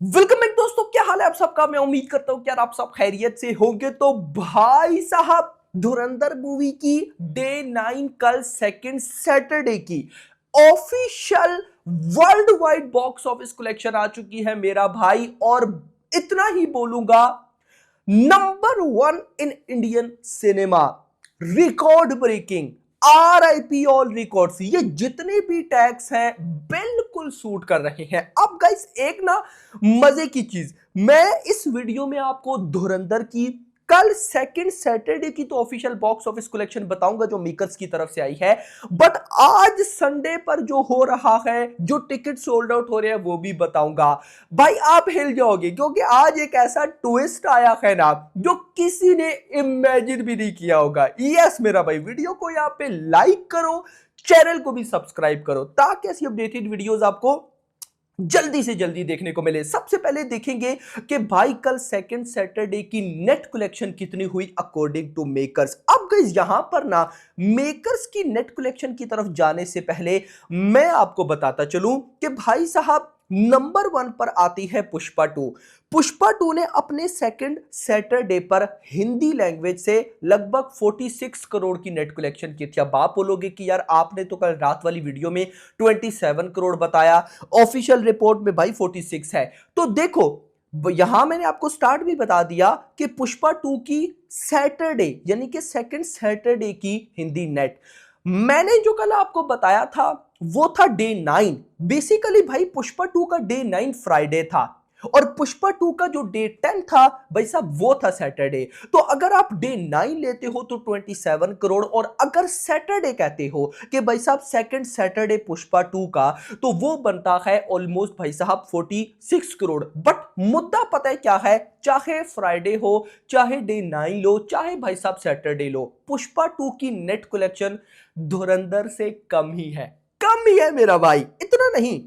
Welcome back दोस्तों, क्या हाल है आप सबका। मैं उम्मीद करता हूं कि यार आप सब खैरियत से होंगे। तो भाई साहब, धुरंधर मूवी की डे 9 कल सेकंड सैटरडे की official world wide box office collection आ चुकी है मेरा भाई। और इतना ही बोलूंगा, number 1 in Indian cinema, record breaking, RIP all records. ये जितने भी टैग्स हैं बिल्कुल सूट कर रहे हैं। अब गाइस एक ना मजे की चीज, मैं इस वीडियो में आपको धुरंधर की कल सेकंड सैटरडे की तो ऑफिशियल बॉक्स ऑफिस कलेक्शन बताऊंगा जो मेकर्स की तरफ से आई है, बट आज संडे पर जो हो रहा है, जो टिकट सोल्ड आउट हो रहे हैं, वो भी बताऊंगा। भाई आप हिल जाओगे क्योंकि आज एक ऐसा ट्विस्ट आया है ना जो किसी ने इमेजिन भी नहीं किया होगा। यस मेरा भाई, वीडियो को यहाँ पे लाइक करो, चैनल को भी सब्सक्राइब करो ताकि ऐसी अपडेटेड वीडियोस आपको जल्दी से जल्दी देखने को मिले। सबसे पहले देखेंगे कि भाई कल सेकंड सैटरडे की नेट कलेक्शन कितनी हुई अकॉर्डिंग टू मेकर्स। अब गाइस यहां पर ना मेकर्स की नेट कलेक्शन की तरफ जाने से पहले मैं आपको बताता चलूं कि भाई साहब नंबर 1 पर आती है पुष्पा 2। पुष्पा 2 ने अपने सेकंड सैटरडे पर हिंदी लैंग्वेज से लगभग 46 करोड़ की नेट कलेक्शन की थी। अब आप बोलोगे कि यार आपने तो कल रात वाली वीडियो में 27 करोड़ बताया, ऑफिशियल रिपोर्ट में भाई 46 है। तो देखो यहां मैंने आपको स्टार्ट भी बता दिया कि पुष्पा 2 की सैटरडे यानी कि सेकंड सैटरडे की हिंदी नेट, मैंने जो कल आपको बताया था वो था डे 9। बेसिकली भाई पुष्पा 2 का डे 9 फ्राइडे था और पुष्पा 2 का जो डे 10 था भाई साहब वो था सैटरडे। तो अगर आप डे 9 लेते हो तो 27 करोड़, और अगर सैटरडे कहते हो कि भाई साहब सेकंड सैटरडे पुष्पा 2 का, तो वो बनता है ऑलमोस्ट भाई साहब 46 करोड़। बट मुद्दा पता है क्या है, चाहे फ्राइडे हो, चाहे डे 9 लो, चाहे भाई साहब सैटरडे लो, पुष्पा 2 की नेट कलेक्शन धुरंधर से कम ही है। कम ही है मेरा भाई, इतना नहीं।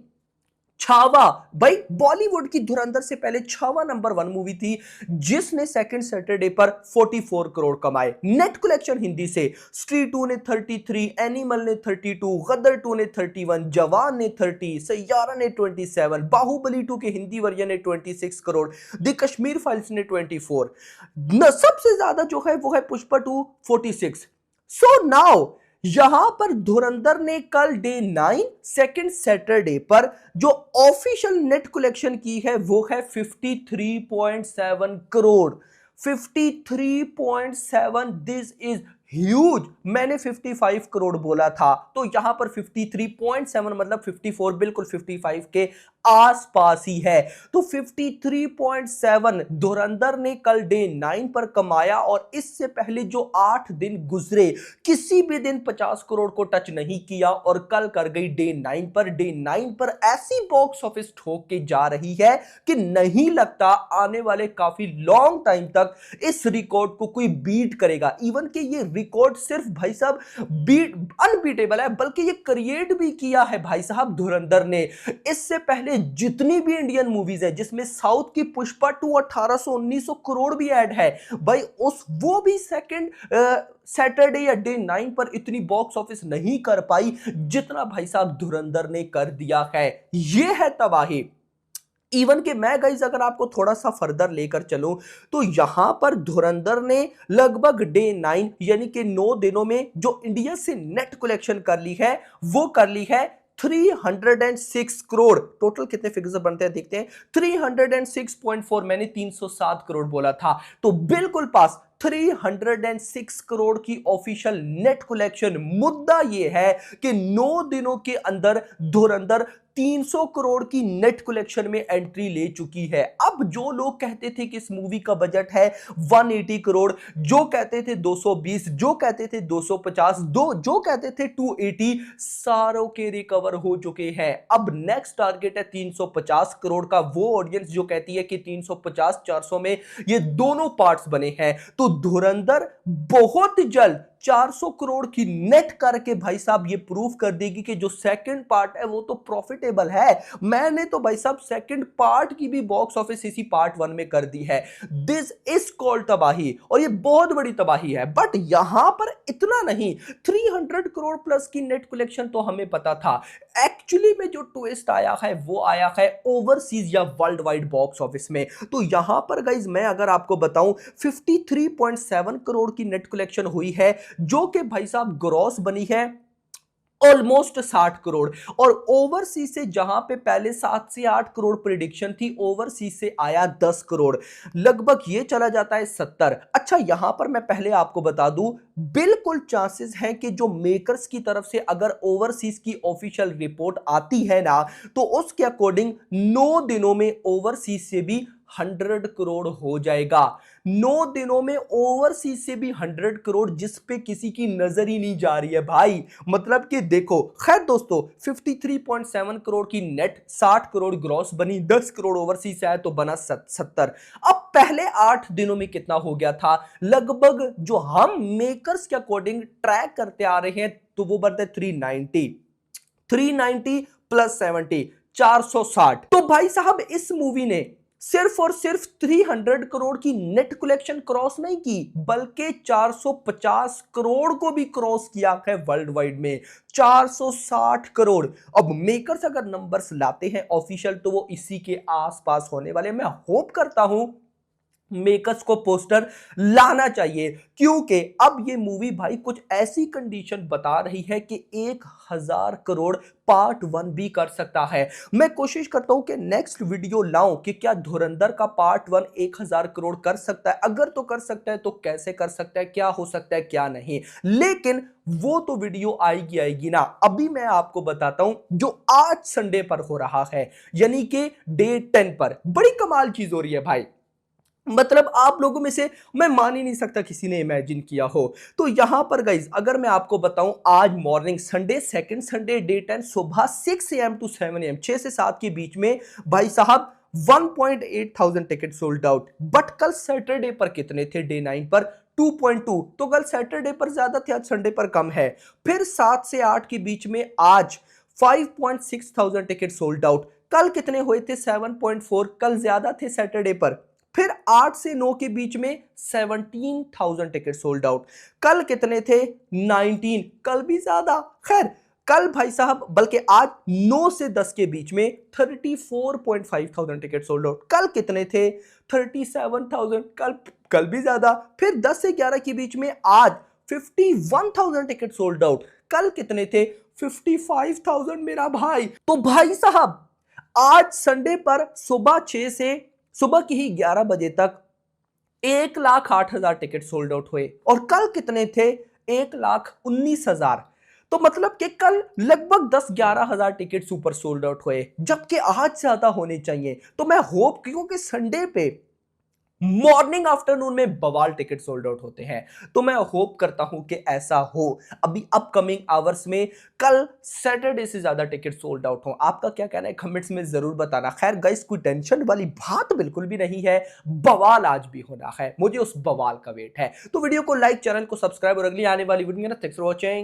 छावा, भाई बॉलीवुड की धुरंधर से पहले छावा नंबर 1 मूवी थी जिसने सेकंड सैटरडे पर 44 करोड़ कमाए नेट कलेक्शन हिंदी से। स्ट्री 2 ने 33, एनिमल ने 32, गदर 2 ने 31, जवान ने 30, सैयारा ने 27, बाहुबली 2 के हिंदी वर्जन ने 26 करोड़, द कश्मीर फाइल्स ने 24। सबसे ज्यादा जो है वो है पुष्पा 2 46। सो नाउ यहां पर धुरंधर ने कल डे 9 सेकंड सैटरडे पर जो ऑफिशियल नेट कलेक्शन की है वो है 53.7 करोड़। 53.7, this is huge. मैंने 55 करोड़ बोला था, तो यहां पर 53.7 मतलब 54, बिल्कुल 55 के आसपास ही है। तो 53.7 धुरंधर ने कल डे 9 पर कमाया, और इससे पहले जो 8 दिन गुजरे किसी भी दिन 50 करोड़ को टच नहीं किया, और कल कर गई डे 9 पर। डे 9 पर ऐसी बॉक्स ऑफिस ठोक के जा रही है कि नहीं लगता आने वाले काफी लॉन्ग टाइम तक इस रिकॉर्ड को कोई बीट करेगा। इवन कि ये रिकॉर्ड सिर्फ भाई साहब बीट अनबीटेबल है, बल्कि ये क्रिएट भी किया है भाई साहब धुरंधर ने। इससे पहले जितनी भी इंडियन मूवीज है जिसमें साउथ की पुष्पा 2 1800-1900 करोड़ भी ऐड है भाई, उस वो भी सेकंड सैटरडे या डे 9 पर इतनी बॉक्स ऑफिस नहीं कर पाई जितना भाई साहब धुरंधर ने कर दिया है। ये है तबाही। इवन के मैं गाइस अगर आपको थोड़ा सा फर्दर लेकर चलूं तो यहां पर धुरंधर ने लगभग डे 9 यानी कि 9 दिनों में जो इंडिया से नेट कलेक्शन कर ली है वो कर ली है 306 करोड़। टोटल कितने फिगर्स बनते हैं देखते हैं। 306.4, मैंने 307 करोड़ बोला था, तो बिल्कुल पास। 306 करोड़ की ऑफिशियल नेट कलेक्शन। मुद्दा यह है कि 9 दिनों के अंदर धुरंधर 300 करोड़ की नेट कलेक्शन में एंट्री ले चुकी है। अब जो लोग कहते थे कि इस मूवी का बजट है 180 करोड़, जो कहते थे 220, जो कहते थे 250, जो कहते थे 280, सारों के रिकवर हो चुके हैं। अब नेक्स्ट टारगेट है 350 करोड़ का। वो ऑडियंस जो कहती है कि 350 400 में ये दोनों पार्ट्स बने हैं, तो धुरंधर बहुत जल्द 400 करोड़ की नेट करके भाई साहब ये प्रूफ कर देगी कि जो सेकंड पार्ट है वो तो प्रॉफिटेबल है। मैंने तो भाई साहब सेकंड पार्ट की भी बॉक्स ऑफिस इसी पार्ट 1 में कर दी है। दिस इज कॉल्ड तबाही, और ये बहुत बड़ी तबाही है। बट यहां पर इतना नहीं, 300 करोड़ प्लस की नेट कलेक्शन तो हमें पता था। एक्चुअली में जो ट्विस्ट आया है वो आया है ओवरसीज या वर्ल्ड वाइड बॉक्स ऑफिस में। तो यहां पर गाइज मैं अगर आपको बताऊं 53.7 करोड़ की नेट कलेक्शन हुई है, जो कि भाई साहब ग्रॉस बनी है ऑलमोस्ट 60 करोड़। और ओवरसीज से जहां पे पहले 7 से 8 करोड़ प्रिडिक्शन थी, ओवरसीज से आया 10 करोड़, लगभग ये चला जाता है 70। अच्छा यहां पर मैं पहले आपको बता दूं, बिल्कुल चांसेस हैं कि जो मेकर्स की तरफ से अगर ओवरसीज की ऑफिशियल रिपोर्ट आती है ना, तो उसके अकॉर्डिंग 9 दिनों में ओवरसीज से भी 100 करोड़ हो जाएगा। 9 दिनों में ओवरसीज से भी 100 करोड़, जिस पे किसी की नजर ही नहीं जा रही है भाई। मतलब कि देखो, खैर दोस्तों 53.7 करोड़ की नेट, 60 करोड़ ग्रॉस बनी, 10 करोड़ ओवरसीज से आया तो बना 70। अब पहले 8 दिनों में कितना हो गया था, लगभग जो हम मेकर्स के अकॉर्डिंग ट्रैक करते आ रहे हैं, तो वो बनता है 390 प्लस 70, 460। तो भाई साहब इस मूवी ने सिर्फ और सिर्फ 300 करोड़ की नेट कलेक्शन क्रॉस नहीं की, बल्कि 450 करोड़ को भी क्रॉस किया है वर्ल्ड वाइड में। 460 करोड़। अब मेकर्स अगर नंबर्स लाते हैं ऑफिशियल, तो वो इसी के आसपास होने वाले। मैं होप करता हूं मेकर्स को पोस्टर लाना चाहिए, क्योंकि अब ये मूवी भाई कुछ ऐसी कंडीशन बता रही है कि 1000 करोड़ पार्ट 1 भी कर सकता है। मैं कोशिश करता हूं कि नेक्स्ट वीडियो लाऊं कि क्या धुरंधर का पार्ट 1 1000 करोड़ कर सकता है, अगर तो कर सकता है तो कैसे कर सकता है, क्या हो सकता है क्या नहीं, लेकिन वो तो वीडियो आएगी ना। अभी मैं आपको बताता हूं जो आज संडे पर हो रहा है, यानी कि डे 10 पर बड़ी कमाल चीज हो रही है भाई। मतलब आप लोगों में से मैं मान ही नहीं सकता किसी ने इमेजिन किया हो। तो यहां पर गाइज अगर मैं आपको बताऊं, आज morning Sunday, second Sunday, day 10, सुबह 6 AM to 7 AM, 6 से 7 के बीच में भाई साहब 1.8 thousand ticket sold out. But कल सैटरडे पर कितने थे, डे 9 पर 2.2। तो कल सैटरडे पर ज्यादा थे, आज संडे पर कम है। फिर 7 से 8 के बीच में आज 5.6 थाउजेंड टिकट सोल्ड आउट। कल कितने हुए थे, 7.4, कल ज्यादा थे सैटरडे पर। फिर 8 से 9 के बीच में 17,000 टिकट सोल्ड आउट। कल कितने थे, 19, कल भी ज्यादा। खैर कल भाई साहब, बल्कि आज 9 से 10 के बीच में 34.5 थाउजेंड टिकट सोल्ड आउट। कल कितने थे, 37,000, कल भी ज्यादा। फिर 10 से 11 के बीच में आज 51,000 टिकट सोल्ड आउट। कल कितने थे, 55,000 मेरा भाई। तो भाई साहब आज संडे पर सुबह की ही 11 बजे तक 1,08,000 टिकट सोल्ड आउट हुए, और कल कितने थे, 1,19,000। तो मतलब कि कल लगभग 10-11 हजार टिकट सुपर सोल्ड आउट हुए, जबकि आज ज्यादा होने चाहिए। तो मैं होप, क्योंकि संडे पे मॉर्निंग आफ्टरनून में बवाल टिकट सोल्ड आउट होते हैं, तो मैं होप करता हूं कि ऐसा हो अभी अपकमिंग आवर्स में, कल सैटरडे से ज्यादा टिकट सोल्ड आउट हो। आपका क्या कहना है कमेंट्स में जरूर बताना। खैर गाइस, कोई टेंशन वाली बात बिल्कुल भी नहीं है, बवाल आज भी होना है, मुझे उस बवाल का वेट है। तो वीडियो को लाइक, चैनल को सब्सक्राइब और अगली आने वाली वीडियो में थैंक्स फॉर वॉचिंग।